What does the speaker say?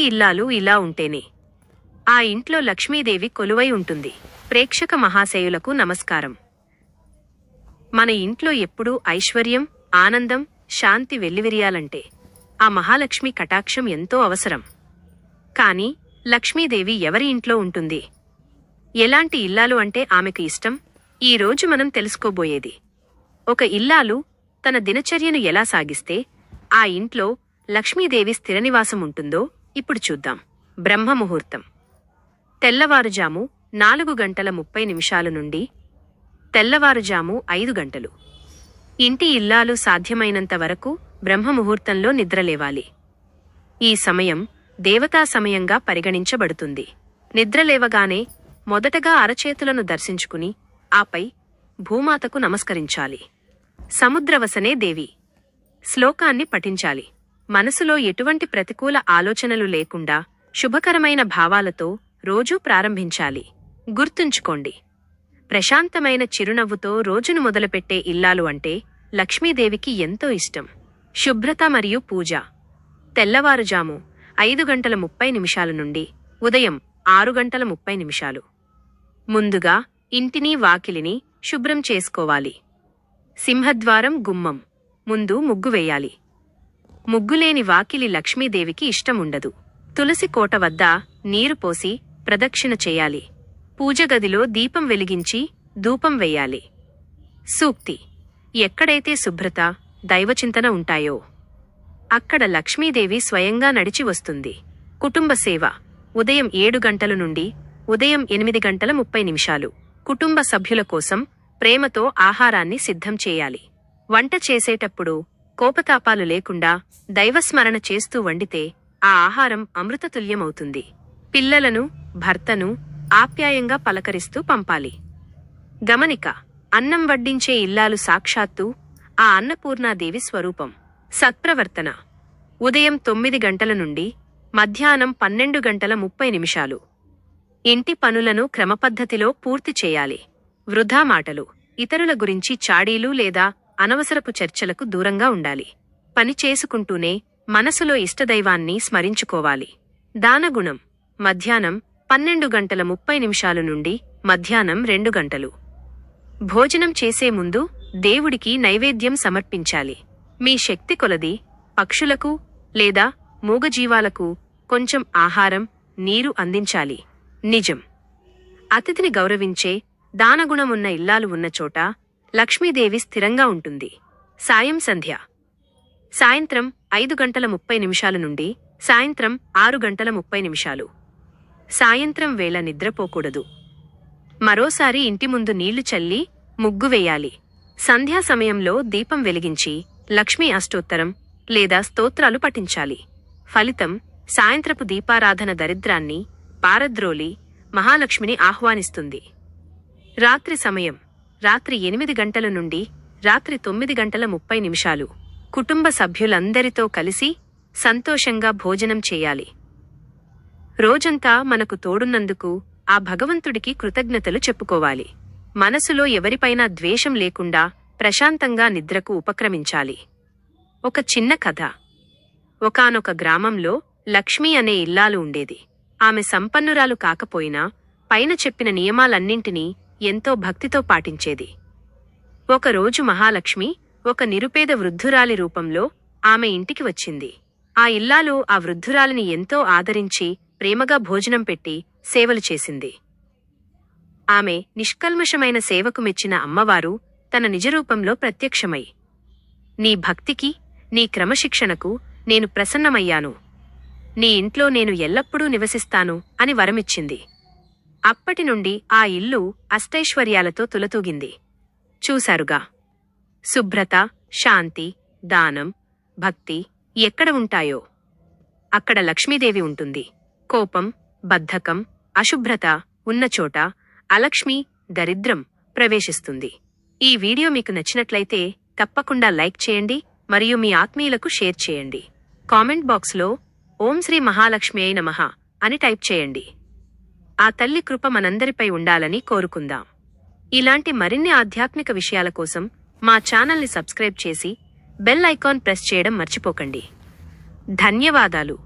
ఇల్లాలు ఇలా ఉంటేనే ఆ ఇంట్లో లక్ష్మీదేవి కొలువై ఉంటుంది. ప్రేక్షక మహాశయులకు నమస్కారం. మన ఇంట్లో ఎప్పుడూ ఐశ్వర్యం, ఆనందం, శాంతి వెల్లివిరియాలంటే ఆ మహాలక్ష్మి కటాక్షం ఎంతో అవసరం. కాని లక్ష్మీదేవి ఎవరి ఇంట్లో ఉంటుంది? ఎలాంటి ఇల్లాలు అంటే ఆమెకు ఇష్టం? ఈ రోజు మనం తెలుసుకోబోయేది. ఒక ఇల్లాలు తన దినచర్యను ఎలా సాగిస్తే ఆ ఇంట్లో లక్ష్మీదేవి స్థిరనివాసం ఉంటుందో ఇప్పుడు చూద్దాం. బ్రహ్మముహూర్తం తెల్లవారుజాము 4:30 నుండి తెల్లవారుజాము 5 గంటలు. ఇంటి ఇల్లాలు సాధ్యమైనంత వరకు బ్రహ్మముహూర్తంలో నిద్రలేవాలి. ఈ సమయం దేవతా సమయంగా పరిగణించబడుతుంది. నిద్రలేవగానే మొదటగా అరచేతులను దర్శించుకుని ఆపై భూమాతకు నమస్కరించాలి. సముద్రవసనే దేవి శ్లోకాన్ని పఠించాలి. మనసులో ఎటువంటి ప్రతికూల ఆలోచనలు లేకుండా శుభకరమైన భావాలతో రోజూ ప్రారంభించాలి. గుర్తుంచుకోండి, ప్రశాంతమైన చిరునవ్వుతో రోజును మొదలుపెట్టే ఇల్లాలు అంటే లక్ష్మీదేవికి ఎంతో ఇష్టం. శుభ్రత మరియు పూజ తెల్లవారుజాము 5:30 నుండి ఉదయం 6:30 ముందుగా ఇంటిని వాకిలిని శుభ్రం చేసుకోవాలి. సింహద్వారం గుమ్మం ముందు ముగ్గు వేయాలి. ముగ్గులేని వాకిలి లక్ష్మీదేవికి ఇష్టముండదు. తులసి కోట వద్ద నీరు పోసి ప్రదక్షిణ చేయాలి. పూజగదిలో దీపం వెలిగించి ధూపం వెయ్యాలి. సూక్తి: ఎక్కడైతే శుభ్రత, దైవచింతన ఉంటాయో అక్కడ లక్ష్మీదేవి స్వయంగా నడిచి వస్తుంది. కుటుంబ సేవ ఉదయం 7 గంటల నుండి ఉదయం 8:30 కుటుంబ సభ్యుల కోసం ప్రేమతో ఆహారాన్ని సిద్ధం చేయాలి. వంట చేసేటప్పుడు కోపతాపాలు లేకుండా దైవస్మరణ చేస్తూ వండితే ఆ ఆహారం అమృతతుల్యమవుతుంది. పిల్లలను, భర్తను ఆప్యాయంగా పలకరిస్తూ పంపాలి. గమనిక: అన్నం వడ్డించే ఇల్లాలు సాక్షాత్తు ఆ అన్నపూర్ణాదేవి స్వరూపం. సత్ప్రవర్తన ఉదయం 9 గంటల నుండి మధ్యాహ్నం 12:30 ఇంటి పనులను క్రమపద్ధతిలో పూర్తి చేయాలి. వృధా మాటలు, ఇతరుల గురించి చాడీలు లేదా అనవసరపు చర్చలకు దూరంగా ఉండాలి. పని చేసుకుంటూనే మనసులో ఇష్టదైవాన్ని స్మరించుకోవాలి. దానగుణం మధ్యాహ్నం 12:30 నుండి మధ్యాహ్నం 2 గంటలు. భోజనం చేసే ముందు దేవుడికి నైవేద్యం సమర్పించాలి. మీ శక్తి కొలది పక్షులకు లేదా మూగజీవాలకు కొంచెం ఆహారం, నీరు అందించాలి. నిజం: అతిథిని గౌరవించే దానగుణమున్న ఇల్లాలు ఉన్న చోట లక్ష్మీదేవి స్థిరంగా ఉంటుంది. సాయం సంధ్య సాయంత్రం 5:30 నుండి సాయంత్రం 6:30. సాయంత్రం వేళ నిద్రపోకూడదు. మరోసారి ఇంటి ముందు నీళ్లు చల్లి ముగ్గు వేయాలి. సంధ్యా సమయంలో దీపం వెలిగించి లక్ష్మీ అష్టోత్తరం లేదా స్తోత్రాలు పఠించాలి. ఫలితం: సాయంత్రపు దీపారాధన దరిద్రాన్ని పారద్రోలి మహాలక్ష్మిని ఆహ్వానిస్తుంది. రాత్రి సమయం రాత్రి 8 గంటల నుండి రాత్రి 9:30. కుటుంబ సభ్యులందరితో కలిసి సంతోషంగా భోజనం చేయాలి. రోజంతా మనకు తోడున్నందుకు ఆ భగవంతుడికి కృతజ్ఞతలు చెప్పుకోవాలి. మనసులో ఎవరిపైనా ద్వేషం లేకుండా ప్రశాంతంగా నిద్రకు ఉపక్రమించాలి. ఒక చిన్న కథ. ఒకానొక గ్రామంలో లక్ష్మి అనే ఇల్లాలు ఉండేది. ఆమె సంపన్నురాలు కాకపోయినా పైన చెప్పిన నియమాలన్నింటినీ ఎంతో భక్తితో పాటించేది. ఒకరోజు మహాలక్ష్మి ఒక నిరుపేద వృద్ధురాలి రూపంలో ఆమె ఇంటికి వచ్చింది. ఆ ఇల్లాలు ఆ వృద్ధురాలిని ఎంతో ఆదరించి ప్రేమగా భోజనం పెట్టి సేవలు చేసింది. ఆమె నిష్కల్మషమైన సేవకు మెచ్చిన అమ్మవారు తన నిజరూపంలో ప్రత్యక్షమై, నీ భక్తికి, నీ క్రమశిక్షణకు నేను ప్రసన్నమయ్యాను. నీ ఇంట్లో నేను ఎల్లప్పుడూ నివసిస్తాను అని వరమిచ్చింది. అప్పటినుండి ఆ ఇల్లు అష్టైశ్వర్యాలతో తులతూగింది. చూశారుగా, శుభ్రత, శాంతి, దానం, భక్తి ఎక్కడ ఉంటాయో అక్కడ లక్ష్మీదేవి ఉంటుంది. కోపం, బద్ధకం, అశుభ్రత ఉన్నచోట అలక్ష్మి, దరిద్రం ప్రవేశిస్తుంది. ఈ వీడియో మీకు నచ్చినట్లయితే తప్పకుండా లైక్ చేయండి మరియు మీ ఆత్మీయులకు షేర్ చేయండి. కామెంట్ బాక్స్లో ఓం శ్రీ మహాలక్ష్మ్యై నమః అని టైప్ చేయండి. ఆ తల్లి కృప మనందరిపై ఉండాలని కోరుకుందాం. ఇలాంటి మరిన్ని ఆధ్యాత్మిక విషయాల కోసం మా ఛానల్ని సబ్స్క్రైబ్ చేసి బెల్ ఐకాన్ ప్రెస్ చేయడం మర్చిపోకండి. ధన్యవాదాలు.